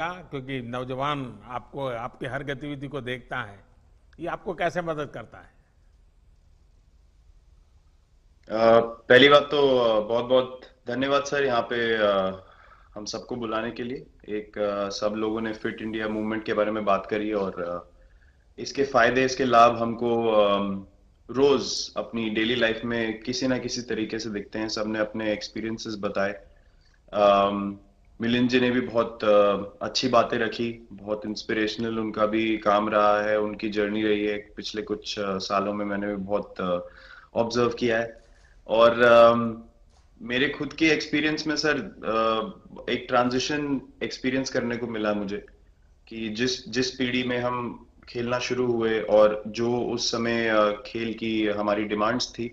क्योंकि नौजवान आपको आपकी हर गतिविधि को देखता है, ये आपको कैसे मदद करता है? पहली बात तो बहुत बहुत धन्यवाद सर यहाँ पे हम सबको बुलाने के लिए। सब लोगों ने फिट इंडिया मूवमेंट के बारे में बात करी और इसके फायदे इसके लाभ हमको रोज अपनी डेली लाइफ में किसी ना किसी तरीके से दिखते हैं। सबने अपने एक्सपीरियंसेस बताए। मिलिंद जी ने भी बहुत अच्छी बातें रखी। बहुत इंस्पिरेशनल उनका भी काम रहा है, उनकी जर्नी रही है पिछले कुछ सालों में। मैंने भी बहुत ऑब्जर्व किया है। और मेरे खुद के एक्सपीरियंस में सर एक ट्रांजिशन एक्सपीरियंस करने को मिला मुझे कि जिस जिस पीढ़ी में हम खेलना शुरू हुए और जो उस समय खेल की हमारी डिमांड्स थी,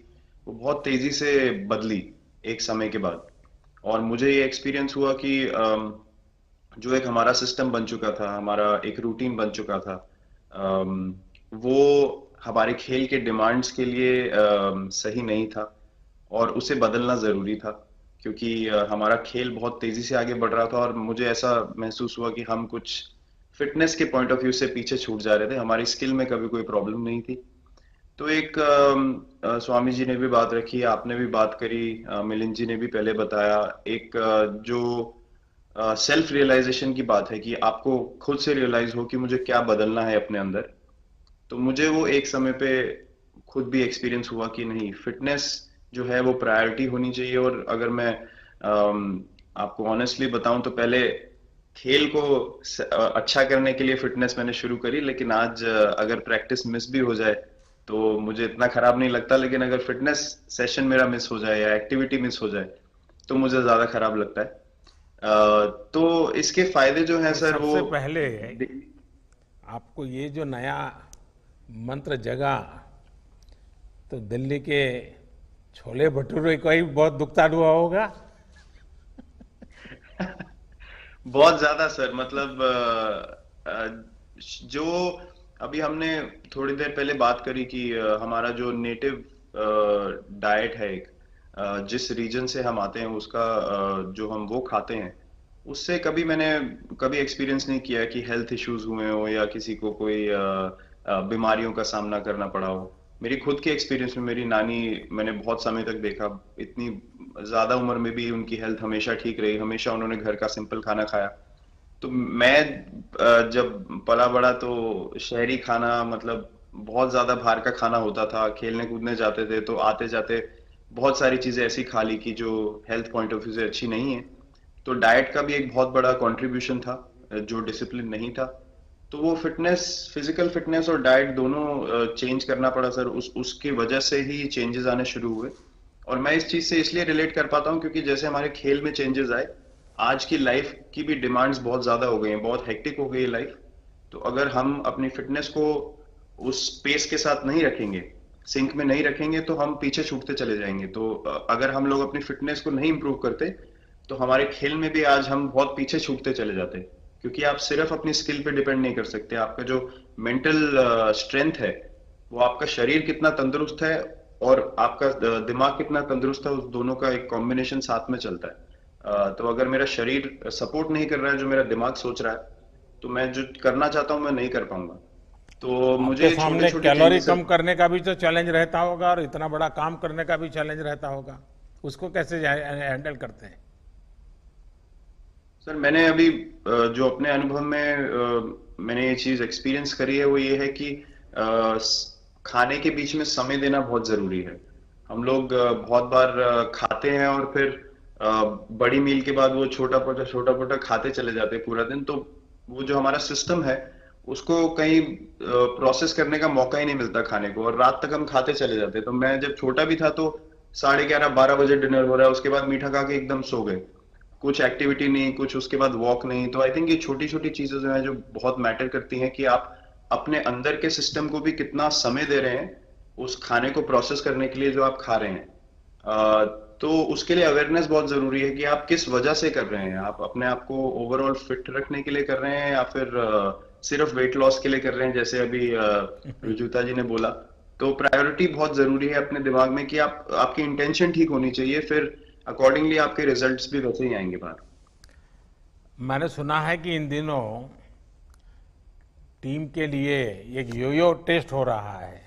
वो बहुत तेजी से बदली एक समय के बाद। और मुझे ये एक्सपीरियंस हुआ कि जो एक हमारा सिस्टम बन चुका था, हमारा एक रूटीन बन चुका था, वो हमारे खेल के डिमांड्स के लिए सही नहीं था और उसे बदलना जरूरी था। क्योंकि हमारा खेल बहुत तेजी से आगे बढ़ रहा था और मुझे ऐसा महसूस हुआ कि हम कुछ फिटनेस के पॉइंट ऑफ व्यू से पीछे छूट जा रहे थे। हमारी स्किल में कभी कोई प्रॉब्लम नहीं थी। तो स्वामी जी ने भी बात रखी, आपने भी बात करी, मिलिंद जी ने भी पहले बताया। जो सेल्फ रियलाइजेशन की बात है कि आपको खुद से रियलाइज हो कि मुझे क्या बदलना है अपने अंदर। तो मुझे वो एक समय पे खुद भी एक्सपीरियंस हुआ कि नहीं, फिटनेस जो है वो प्रायोरिटी होनी चाहिए। और अगर मैं आपको ऑनेस्टली बताऊं तो पहले खेल को अच्छा करने के लिए फिटनेस मैंने शुरू करी, लेकिन आज अगर प्रैक्टिस मिस भी हो जाए तो मुझे इतना खराब नहीं लगता। लेकिन अगर फिटनेस सेशन मेरा मिस हो जाए या एक्टिविटी मिस हो जाए तो मुझे ज्यादा खराब लगता है। तो इसके फायदे जो हैं तो सर वो सबसे पहले आपको ये जो नया मंत्र जगा, तो दिल्ली के छोले भटूरे का ही बहुत दुखता हुआ होगा। बहुत ज्यादा सर। मतलब जो अभी हमने थोड़ी देर पहले बात करी कि हमारा जो नेटिव डाइट है, जिस रीजन से हम आते हैं उसका जो हम वो खाते हैं, उससे मैंने कभी एक्सपीरियंस नहीं किया कि हेल्थ इश्यूज हुए हो या किसी को कोई बीमारियों का सामना करना पड़ा हो। मेरी खुद के एक्सपीरियंस में मेरी नानी, मैंने बहुत समय तक देखा, इतनी ज्यादा उम्र में भी उनकी हेल्थ हमेशा ठीक रही। हमेशा उन्होंने घर का सिंपल खाना खाया। तो मैं जब पला बड़ा तो शहरी खाना, मतलब बहुत ज्यादा बाहर का खाना होता था। खेलने कूदने जाते थे तो आते जाते बहुत सारी चीजें ऐसी खा ली कि जो हेल्थ पॉइंट ऑफ व्यू से अच्छी नहीं है। तो डाइट का भी एक बहुत बड़ा कंट्रीब्यूशन था, जो डिसिप्लिन नहीं था। तो वो फिटनेस, फिजिकल फिटनेस और डाइट दोनों चेंज करना पड़ा सर। उसकी वजह से ही चेंजेस आने शुरू हुए। और मैं इस चीज से इसलिए रिलेट कर पाता हूँ क्योंकि जैसे हमारे खेल में चेंजेस आए, आज की लाइफ की भी डिमांड्स बहुत ज्यादा हो गई हैं, बहुत हेक्टिक हो गई है लाइफ। तो अगर हम अपनी फिटनेस को उस पेस के साथ नहीं रखेंगे, सिंक में नहीं रखेंगे, तो हम पीछे छूटते चले जाएंगे। तो अगर हम लोग अपनी फिटनेस को नहीं इंप्रूव करते तो हमारे खेल में भी आज हम बहुत पीछे छूटते चले जाते। क्योंकि आप सिर्फ अपनी स्किल पे डिपेंड नहीं कर सकते। आपका जो मेंटल स्ट्रेंथ है, वो आपका शरीर कितना तंदुरुस्त है और आपका दिमाग कितना तंदुरुस्त है, उस दोनों का एक कॉम्बिनेशन साथ में चलता है। तो अगर मेरा शरीर सपोर्ट नहीं कर रहा है जो मेरा दिमाग सोच रहा है, तो मैं जो करना चाहता हूँ मैं नहीं कर पाऊंगा। तो आपके मुझे छोटे सामने छोटे कैलोरी चेंजेस। कम करने का भी तो चैलेंज रहता होगा और इतना बड़ा काम करने का भी चैलेंज रहता होगा। उसको कैसे हैंडल करते हैं? सर मैंने अभी जो अपने अनुभव में मैंने ये चीज एक्सपीरियंस करी है वो ये है कि खाने के बीच में समय देना बहुत जरूरी है। हम लोग बहुत बार खाते हैं और फिर बड़ी मील के बाद वो छोटा पोटा खाते चले जाते हैं पूरा दिन। तो वो जो हमारा सिस्टम है, उसको कहीं प्रोसेस करने का मौका ही नहीं मिलता खाने को, और रात तक हम खाते चले जाते हैं। तो मैं जब छोटा भी था तो 11:30 12 बजे डिनर हो रहा है, उसके बाद मीठा खा के एकदम सो गए। कुछ एक्टिविटी नहीं, कुछ उसके बाद वॉक नहीं। तो आई थिंक ये छोटी छोटी चीजें जो है जो बहुत मैटर करती हैं कि आप अपने अंदर के सिस्टम को भी कितना समय दे रहे हैं उस खाने को प्रोसेस करने के लिए जो आप खा रहे हैं। तो उसके लिए अवेयरनेस बहुत जरूरी है कि आप किस वजह से कर रहे हैं। आप अपने आप को ओवरऑल फिट रखने के लिए कर रहे हैं या फिर सिर्फ वेट लॉस के लिए कर रहे हैं, जैसे अभी रुजुता जी ने बोला। तो प्रायोरिटी बहुत जरूरी है अपने दिमाग में कि आपकी इंटेंशन ठीक होनी चाहिए, फिर अकॉर्डिंगली आपके रिजल्ट्स भी वैसे ही आएंगे बाहर। मैंने सुना है कि इन दिनों टीम के लिए एक योयो टेस्ट हो रहा है।